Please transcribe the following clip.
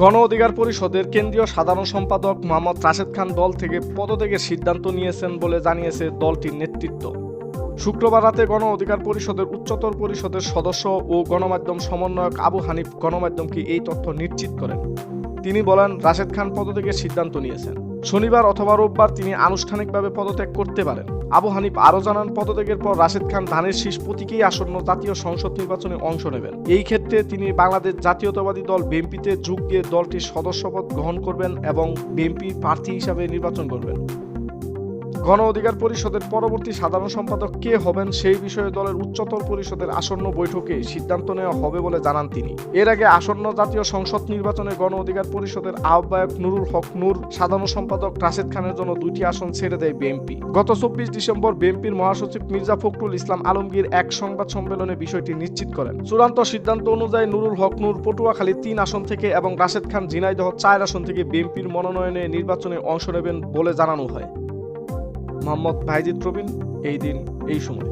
গণ অধিকার পরিষদের কেন্দ্রীয় সাধারণ সম্পাদক মোহাম্মদ রাশেদ খান দল থেকে পদত্যাগের সিদ্ধান্ত নিয়েছেন বলে জানিয়েছে দলটির নেতৃত্ব। শুক্রবার রাতে গণ অধিকার পরিষদের উচ্চতর পরিষদের সদস্য ও গণমাধ্যম সমন্বয়ক আবু হানিফ গণমাধ্যমকে এই তথ্য নিশ্চিত করেন। তিনি বলেন, রাশেদ খান পদত্যাগের সিদ্ধান্ত নিয়েছেন। শনিবার অথবা রোববার তিনি আনুষ্ঠানিকভাবে পদত্যাগ করতে পারেন। আবু হানিফ আরও জানান, পদত্যাগের পর রাশেদ খান ধানের শীষ প্রতীকেই আসন্ন জাতীয় সংসদ নির্বাচনে অংশ নেবেন। এই ক্ষেত্রে তিনি বাংলাদেশ জাতীয়তাবাদী দল বিএনপিতে যোগ দিয়ে দলটির সদস্যপদ গ্রহণ করবেন এবং বিএনপি প্রার্থী হিসাবে নির্বাচন করবেন। গণ অধিকার পরিষদের পরবর্তী সাধারণ সম্পাদক কে হবেন সেই বিষয়ে দলের উচ্চতর পরিষদের আসন্ন বৈঠকে সিদ্ধান্ত নেওয়া হবে বলে জানান তিনি। এর আগে আসন্ন জাতীয় সংসদ নির্বাচনে গণ অধিকার পরিষদের আহ্বায়ক নুরুল হক নূর সাধারণ সম্পাদক রাশেদ খানের জন্য 2টি আসন ছেড়ে দেয় বিএনপি। গত 24 ডিসেম্বর বিএনপির মহাসচিব মির্জা ফখরুল ইসলাম আলমগীর এক সংবাদ সম্মেলনে বিষয়টি নিশ্চিত করেন। চূড়ান্ত সিদ্ধান্ত অনুযায়ী নুরুল হক নূর পটুয়াখালী 3 আসন থেকে এবং রাশেদ খান ঝিনাইদহ 4 আসন থেকে বিএনপির মনোনয়নে নির্বাচনে অংশ নেবেন বলে জানানো হয়। মোহাম্মদ ভাইজিদ প্রবীণ, এই দিন এই সময়।